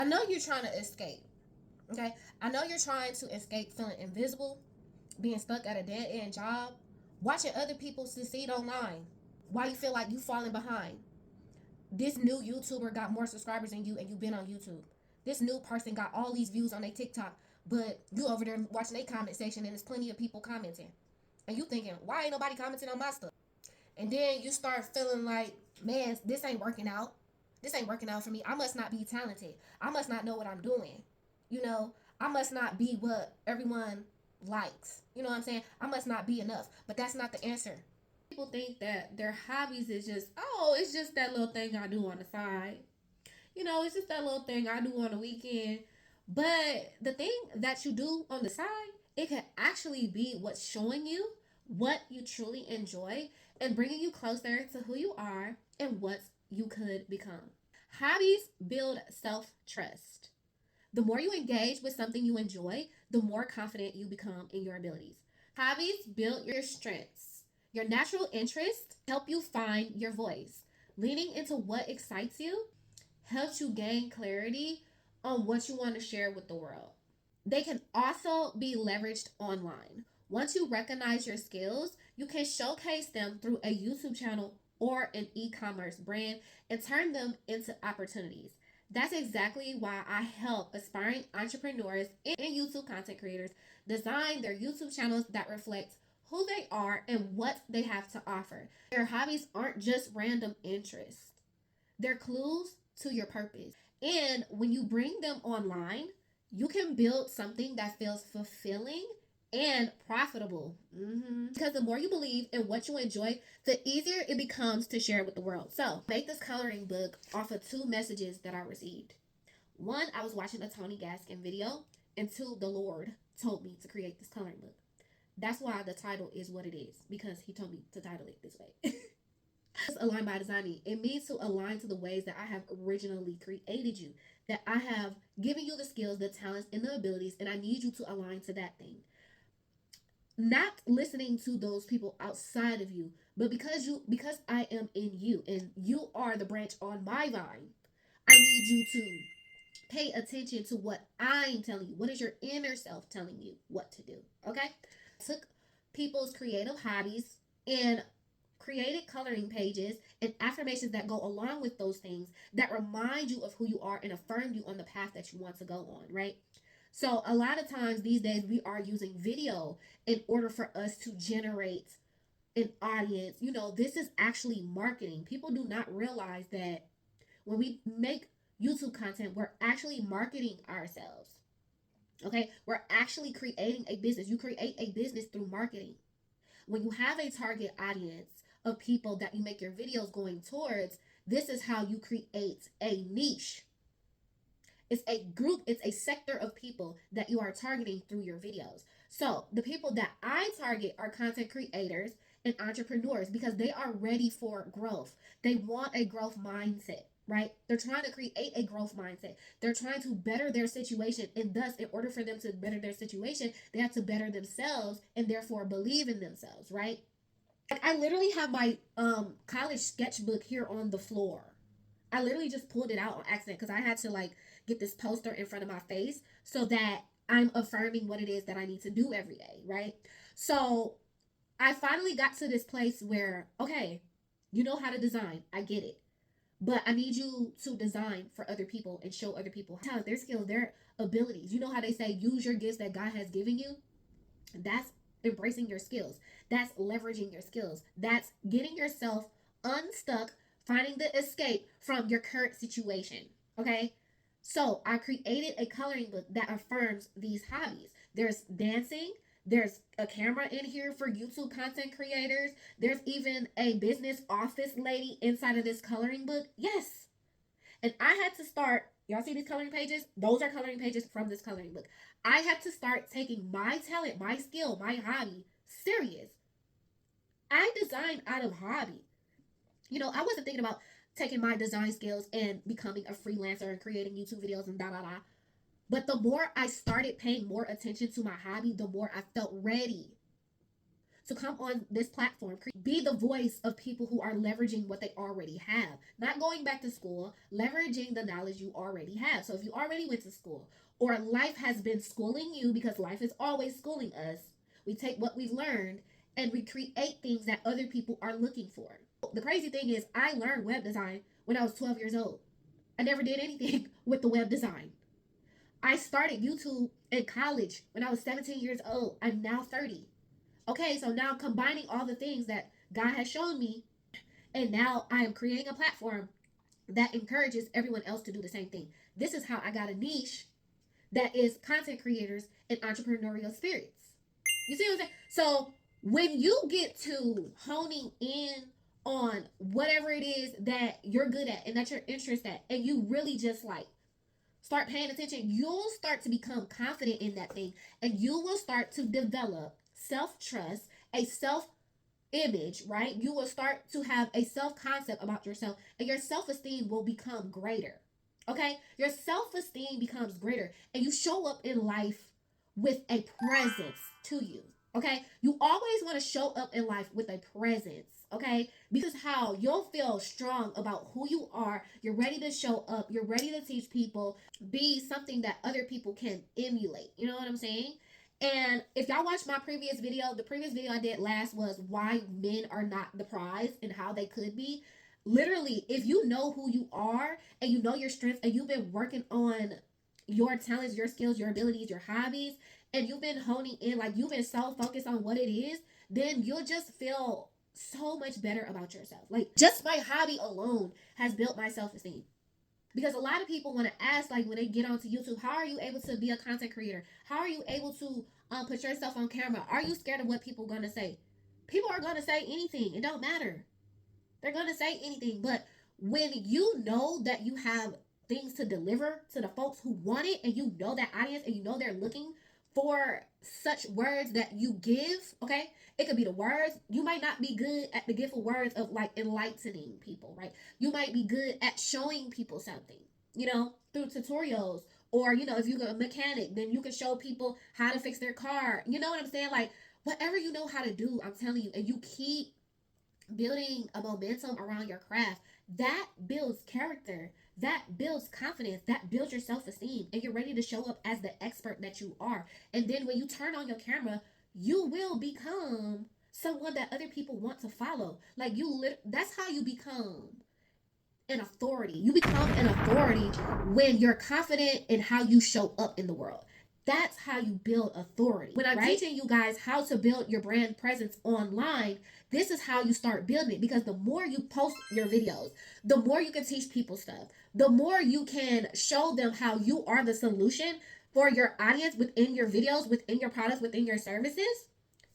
I know you're trying to escape. Okay? I know you're trying to escape feeling invisible, being stuck at a dead end job, watching other people succeed online. Why you feel like you falling behind? This new YouTuber got more subscribers than you and you've been on YouTube. This new person got all these views on their TikTok, but you over there watching their comment section and there's plenty of people commenting. And you thinking, why ain't nobody commenting on my stuff? And then you start feeling like, man, this ain't working out. This ain't working out for me. I must not be talented. I must not know what I'm doing. You know, I must not be what everyone likes. You know what I'm saying? I must not be enough. But that's not the answer. People think that their hobbies is just, oh, it's just that little thing I do on the side. You know, it's just that little thing I do on the weekend. But the thing that you do on the side, it can actually be what's showing you what you truly enjoy and bringing you closer to who you are and what you could become. Hobbies build self trust. The more you engage with something you enjoy, the more confident you become in your abilities. Hobbies build your strengths. Your natural interests help you find your voice. Leaning into what excites you helps you gain clarity on what you want to share with the world. They can also be leveraged online. Once you recognize your skills, you can showcase them through a YouTube channel or an e commerce brand and turn them into opportunities. That's exactly why I help aspiring entrepreneurs and YouTube content creators design their YouTube channels that reflect who they are and what they have to offer. Their hobbies aren't just random interests, they're clues to your purpose. And when you bring them online, you can build something that feels fulfilling and profitable. Because the more you believe in what you enjoy, the easier it becomes to share it with the world. So, make this coloring book off of two messages that I received. One, I was watching a Tony Gaskin video, and two, the Lord told me to create this coloring book. That's why the title is what it is, because he told me to title it this way. Align by designing. It means to align to the ways that I have originally created you, that I have given you the skills, the talents, and the abilities, and I need you to align to that thing. Not listening to those people outside of you, but because I am in you and you are the branch on my vine, I need you to pay attention to what I'm telling you. What is your inner self telling you what to do? Okay? Took people's creative hobbies and created coloring pages and affirmations that go along with those things that remind you of who you are and affirm you on the path that you want to go on, right? So, a lot of times these days we are using video in order for us to generate an audience. You know, this is actually marketing. People do not realize that when we make YouTube content, we're actually marketing ourselves. Okay, we're actually creating a business. You create a business through marketing. When you have a target audience of people that you make your videos going towards, this is how you create a niche. It's a group, it's a sector of people that you are targeting through your videos. So, the people that I target are content creators and entrepreneurs because they are ready for growth. They want a growth mindset, right? They're trying to create a growth mindset. They're trying to better their situation. And thus, in order for them to better their situation, they have to better themselves and therefore believe in themselves, right? Like I literally have my college sketchbook here on the floor. I literally just pulled it out on accident because I had to like get this poster in front of my face so that I'm affirming what it is that I need to do every day, right? So I finally got to this place where, okay, you know how to design. I get it. But I need you to design for other people and show other people how their skills, their abilities. You know how they say use your gifts that God has given you? That's embracing your skills. That's leveraging your skills. That's getting yourself unstuck, finding the escape from your current situation. Okay? So I created a coloring book that affirms these hobbies. There's dancing. There's a camera in here for YouTube content creators. There's even a business office lady inside of this coloring book. Yes. And I had to start, y'all see these coloring pages? Those are coloring pages from this coloring book. I had to start taking my talent, my skill, my hobby serious. I designed out of hobby. You know, I wasn't thinking about taking my design skills and becoming a freelancer and creating YouTube videos and da da da. But the more I started paying more attention to my hobby, the more I felt ready. to come on this platform, be the voice of people who are leveraging what they already have, not going back to school, leveraging the knowledge you already have. So if you already went to school, or life has been schooling you, because life is always schooling us, we take what we've learned and we create things that other people are looking for. The crazy thing is, I learned web design when I was 12 years old. I never did anything with the web design. I started YouTube in college when I was 17 years old. I'm now 30. Okay, so now combining all the things that God has shown me, and now I am creating a platform that encourages everyone else to do the same thing. This is how I got a niche that is content creators and entrepreneurial spirits. You see what I'm saying? So when you get to honing in on whatever it is that you're good at and that you're interested at, and you really just like start paying attention, you'll start to become confident in that thing, and you will start to develop self-trust, a self-image, right? You will start to have a self-concept about yourself, and your self-esteem will become greater. Okay? Your self-esteem becomes greater, and you show up in life with a presence to you. Okay? You always want to show up in life with a presence. Okay? Because how you'll feel strong about who you are. You're ready to show up. You're ready to teach people. Be something that other people can emulate. You know what I'm saying? And if y'all watched my previous video, the previous video I did last was why men are not the prize and how they could be. Literally, if you know who you are and you know your strengths and you've been working on your talents, your skills, your abilities, your hobbies, and you've been honing in, like you've been so focused on what it is, then you'll just feel so much better about yourself. Like just my hobby alone has built my self-esteem. Because a lot of people want to ask, like when they get onto YouTube, how are you able to be a content creator? How are you able to put yourself on camera? Are you scared of what people are going to say? People are going to say anything. It don't matter. They're going to say anything. But when you know that you have things to deliver to the folks who want it, and you know that audience, and you know they're looking for such words that you give, okay? It could be the words. You might not be good at the gift of words of like enlightening people, right? You might be good at showing people something, through tutorials. Or, if you're a mechanic, then you can show people how to fix their car. You know what I'm saying? Like, whatever you know how to do, I'm telling you, and you keep building a momentum around your craft, that builds character, that builds confidence, that builds your self-esteem, and you're ready to show up as the expert that you are. And then when you turn on your camera, you will become someone that other people want to follow. Like that's how you become an authority. You become an authority when you're confident in how you show up in the world. That's how you build authority. When I'm teaching you guys how to build your brand presence online, this is how you start building it. Because the more you post your videos, the more you can teach people stuff, the more you can show them how you are the solution for your audience within your videos, within your products, within your services,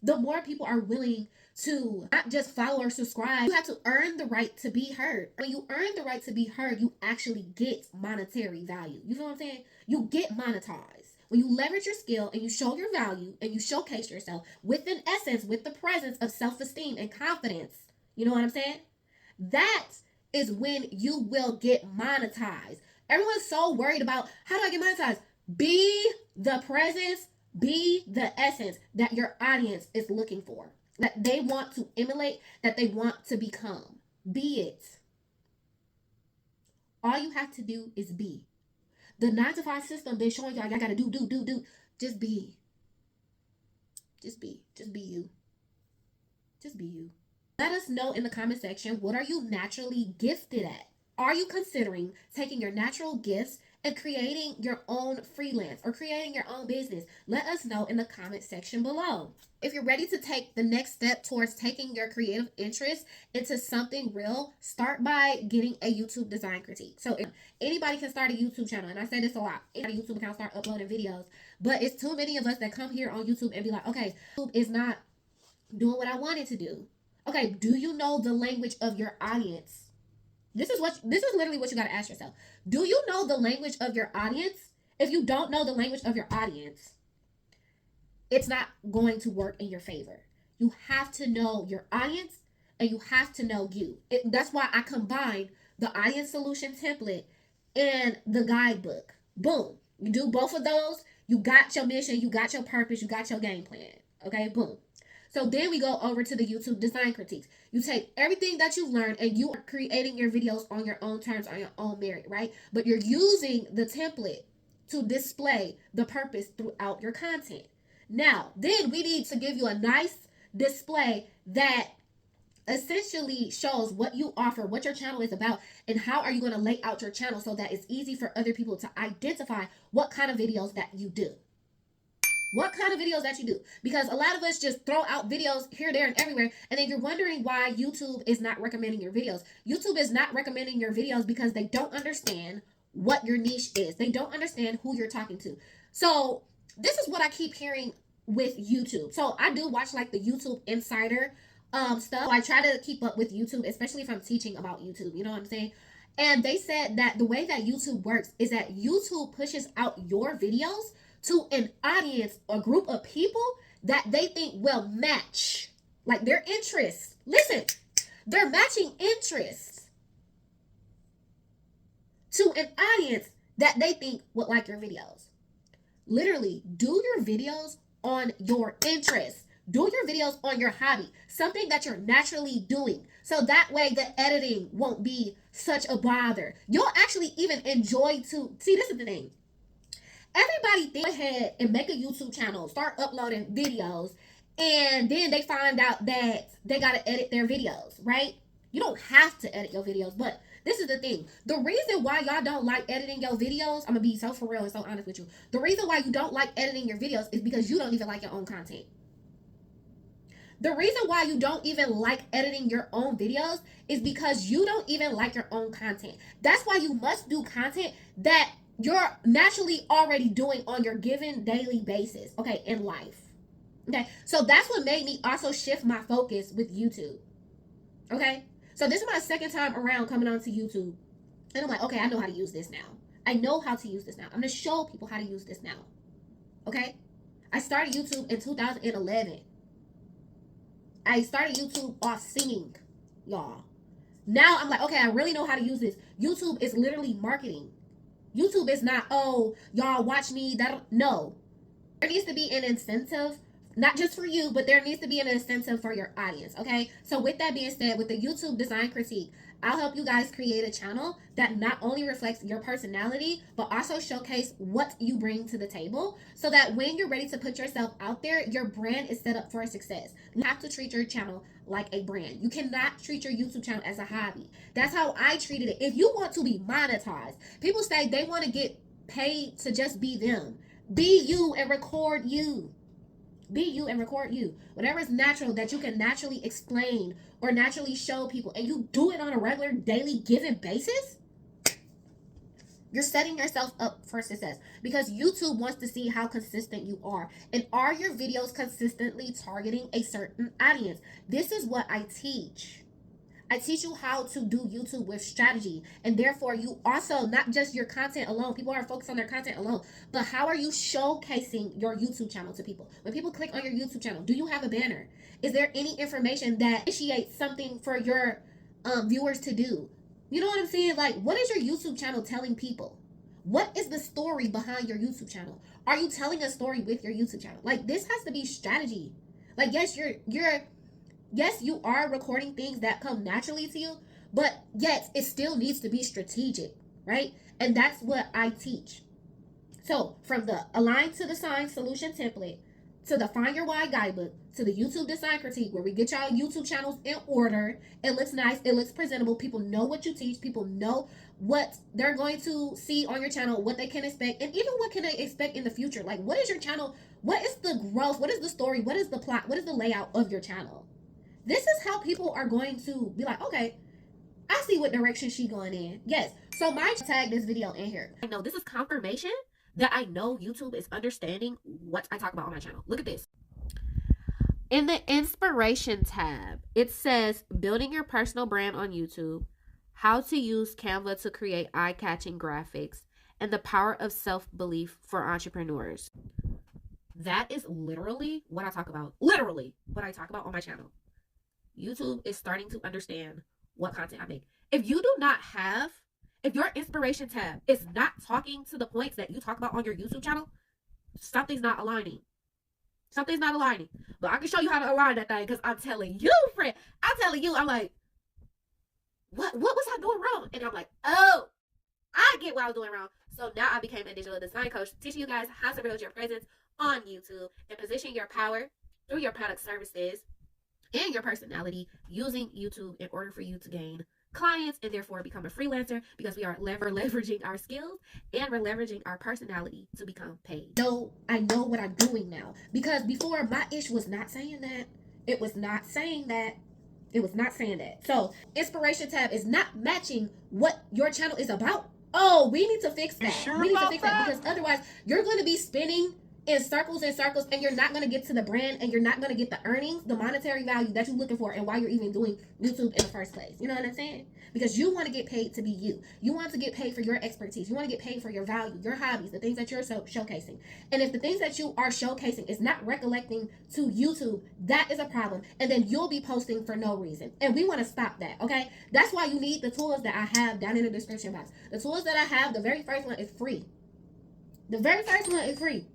the more people are willing to not just follow or subscribe. You have to earn the right to be heard. When you earn the right to be heard, you actually get monetary value. You feel what I'm saying? You get monetized. When you leverage your skill and you show your value and you showcase yourself with an essence, with the presence of self-esteem and confidence, you know what I'm saying? That is when you will get monetized. Everyone's so worried about, how do I get monetized? Be the presence, be the essence that your audience is looking for, that they want to emulate, that they want to become. Be it. All you have to do is be. The 9-to-5 system been showing y'all gotta do. Just be. Just be. Just be you. Just be you. Let us know in the comment section, what are you naturally gifted at? Are you considering taking your natural gifts and creating your own freelance or creating your own business? Let us know in the comment section below. If you're ready to take the next step towards taking your creative interest into something real, start by getting a YouTube design critique. So anybody can start a YouTube channel, and I say this a lot. Any YouTube account start uploading videos, but it's too many of us that come here on YouTube and be like, okay, YouTube is not doing what I wanted to do. Okay, do you know the language of your audience? This is literally what you got to ask yourself. Do you know the language of your audience? If you don't know the language of your audience, it's not going to work in your favor. You have to know your audience and you have to know you. That's why I combined the audience solution template and the guidebook. Boom. You do both of those, you got your mission, you got your purpose, you got your game plan. Okay, boom. So then we go over to the YouTube design critiques. You take everything that you've learned and you are creating your videos on your own terms, on your own merit, right? But you're using the template to display the purpose throughout your content. Now, then we need to give you a nice display that essentially shows what you offer, what your channel is about, and how are you going to lay out your channel so that it's easy for other people to identify what kind of videos that you do. What kind of videos that you do? Because a lot of us just throw out videos here, there, and everywhere, and then you're wondering why YouTube is not recommending your videos. YouTube is not recommending your videos because they don't understand what your niche is. They don't understand who you're talking to. So this is what I keep hearing with YouTube. So I do watch like the YouTube Insider stuff. So I try to keep up with YouTube, especially if I'm teaching about YouTube. You know what I'm saying? And they said that the way that YouTube works is that YouTube pushes out your videos to an audience, a group of people that they think will match, like their interests. Listen, they're matching interests to an audience that they think would like your videos. Literally, do your videos on your interests. Do your videos on your hobby, something that you're naturally doing. So that way the editing won't be such a bother. You'll actually even enjoy to see, this is the thing. Everybody think ahead and make a YouTube channel, start uploading videos, and then they find out that they got to edit their videos, right? You don't have to edit your videos, but this is the thing. The reason why y'all don't like editing your videos, I'm going to be so for real and so honest with you. The reason why you don't like editing your videos is because you don't even like your own content. The reason why you don't even like editing your own videos is because you don't even like your own content. That's why you must do content that you're naturally already doing on your given daily basis, okay, in life. Okay, so that's what made me also shift my focus with YouTube. Okay, so this is my second time around coming onto YouTube, and I'm like, okay, I know how to use this now. I know how to use this now. I'm gonna show people how to use this now. Okay, I started YouTube in 2011. I started YouTube off singing, y'all. Now I'm like, okay, I really know how to use this. YouTube is literally marketing. YouTube is not, oh, y'all watch me. No. There needs to be an incentive, not just for you, but there needs to be an incentive for your audience, okay? So with that being said, with the YouTube design critique, I'll help you guys create a channel that not only reflects your personality, but also showcase what you bring to the table so that when you're ready to put yourself out there, your brand is set up for success. You have to treat your channel like a brand. You cannot treat your YouTube channel as a hobby. That's how I treated it. If you want to be monetized, people say they want to get paid to just be them. Be you and record you. Be you and record you. Whatever is natural that you can naturally explain or naturally show people, and you do it on a regular, daily, given basis, you're setting yourself up for success because YouTube wants to see how consistent you are. And are your videos consistently targeting a certain audience? This is what I teach. I teach you how to do YouTube with strategy. And therefore, you also, not just your content alone, people are focused on their content alone, but how are you showcasing your YouTube channel to people? When people click on your YouTube channel, do you have a banner? Is there any information that initiates something for your viewers to do? You know what I'm saying? Like, what is your YouTube channel telling people? What is the story behind your YouTube channel? Are you telling a story with your YouTube channel? Like, this has to be strategy. Like, yes, yes, you are recording things that come naturally to you, but yet it still needs to be strategic, right? And that's what I teach. So from the Align to the Sign solution template, to the Find Your Why guidebook, to the YouTube design critique, where we get y'all YouTube channels in order. It looks nice, it looks presentable. People know what you teach, people know what they're going to see on your channel, what they can expect, and even what can they expect in the future. Like, what is your channel? What is the growth? What is the story? What is the plot? What is the layout of your channel? This is how people are going to be like, okay, I see what direction she going in. Yes. So my tag this video in here. I know this is confirmation that I know YouTube is understanding what I talk about on my channel. Look at this. In the inspiration tab, it says building your personal brand on YouTube, how to use Canva to create eye-catching graphics, and the power of self-belief for entrepreneurs. That is literally what I talk about. Literally what I talk about on my channel. YouTube is starting to understand what content I make. If your inspiration tab is not talking to the points that you talk about on your YouTube channel, something's not aligning. Something's not aligning. But I can show you how to align that thing because I'm telling you, friend. I'm telling you, I'm like, what was I doing wrong? And I'm like, oh, I get what I was doing wrong. So now I became a digital design coach, teaching you guys how to build your presence on YouTube and position your power through your product services and your personality using YouTube in order for you to gain clients and therefore become a freelancer, because we are leveraging our skills and we're leveraging our personality to become paid. No, I know what I'm doing now, because before my ish was not saying that. It was not saying that. It was not saying that. So inspiration tab is not matching what your channel is about. Oh, we need to fix that. Sure, we need to fix that, because otherwise you're going to be spinning in circles and circles, and you're not going to get to the brand, and you're not going to get the earnings, the monetary value that you're looking for, and why you're even doing YouTube in the first place. You know what I'm saying? Because you want to get paid to be you. You want to get paid for your expertise. You want to get paid for your value, your hobbies, the things that you're showcasing. And if the things that you are showcasing is not recollecting to YouTube, that is a problem. And then you'll be posting for no reason. And we want to stop that, okay? That's why you need the tools that I have down in the description box. The tools that I have, the very first one is free. The very first one is free.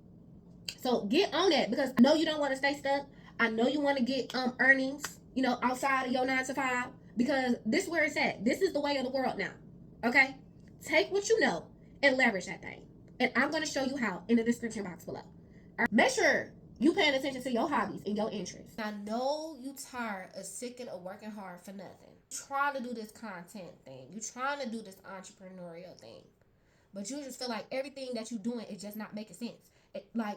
So get on that, because I know you don't want to stay stuck. I know you want to get earnings, outside of your 9 to 5, because this is where it's at. This is the way of the world now. Okay? Take what you know and leverage that thing. And I'm going to show you how in the description box below. Make sure you paying attention to your hobbies and your interests. I know you tired of sicking of working hard for nothing. Trying to do this content thing. You trying to do this entrepreneurial thing. But you just feel like everything that you're doing is just not making sense.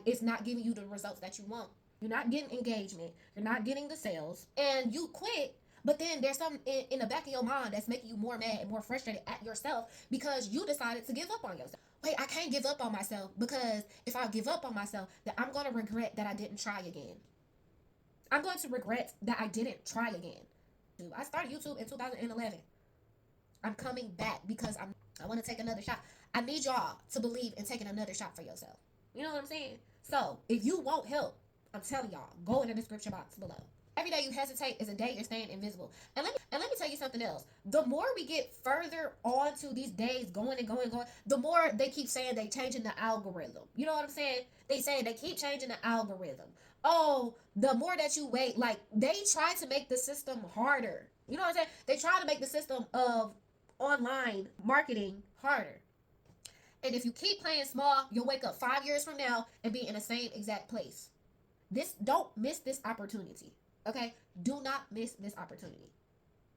It's not giving you the results that you want. You're not getting engagement. You're not getting the sales. And you quit. But then there's something in the back of your mind that's making you more mad and more frustrated at yourself, because you decided to give up on yourself. Wait, I can't give up on myself, because if I give up on myself, then I'm going to regret that I didn't try again. I'm going to regret that I didn't try again. I started YouTube in 2011. I'm coming back because I want to take another shot. I need y'all to believe in taking another shot for yourself. You know what I'm saying? So if you want help, I'm telling y'all, go in the description box below. Every day you hesitate is a day you're staying invisible. And let me tell you something else. The more we get further on to these days going and going and going, the more they keep saying they changing the algorithm. You know what I'm saying? They keep changing the algorithm. Oh, the more that you wait, like they try to make the system harder. You know what I'm saying? They try to make the system of online marketing harder. And if you keep playing small, you'll wake up 5 years from now and be in the same exact place. Don't miss this opportunity. Okay? Do not miss this opportunity.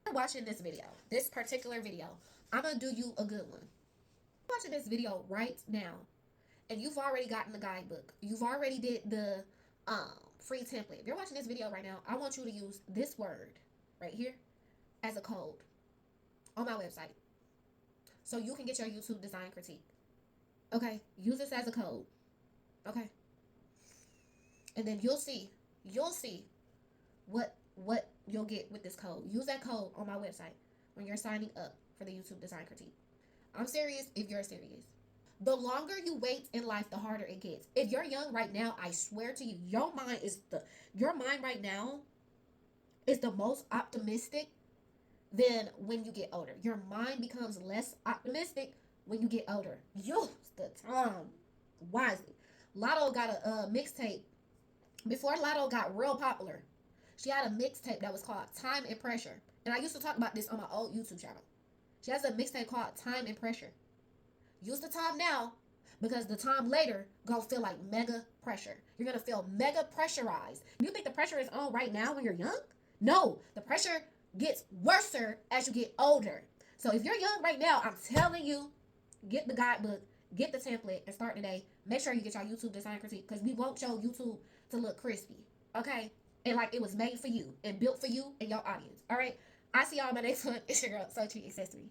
If you're watching this video, this particular video, I'm going to do you a good one. You're watching this video right now, and you've already gotten the guidebook. You've already did the free template. If you're watching this video right now, I want you to use this word right here as a code on my website, so you can get your YouTube design critique. Okay? Use this as a code. Okay? And then you'll see what you'll get with this code. Use that code on my website when you're signing up for the YouTube design critique. I'm serious if you're serious. The longer you wait in life, the harder it gets. If you're young right now, I swear to you, your mind right now is the most optimistic than when you get older. Your mind becomes less optimistic when you get older. Use the time wisely. Lotto got a mixtape. Before Lotto got real popular, she had a mixtape that was called Time and Pressure. And I used to talk about this on my old YouTube channel. She has a mixtape called Time and Pressure. Use the time now, because the time later gonna feel like mega pressure. You're gonna feel mega pressurized. You think the pressure is on right now when you're young? No, the pressure gets worse as you get older. So if you're young right now, I'm telling you, get the guidebook, get the template, and start today. Make sure you get your YouTube design critique, because we want your YouTube to look crispy, okay? And like it was made for you and built for you and your audience, all right? I see y'all in my next one. It's your girl, Sochi Accessory.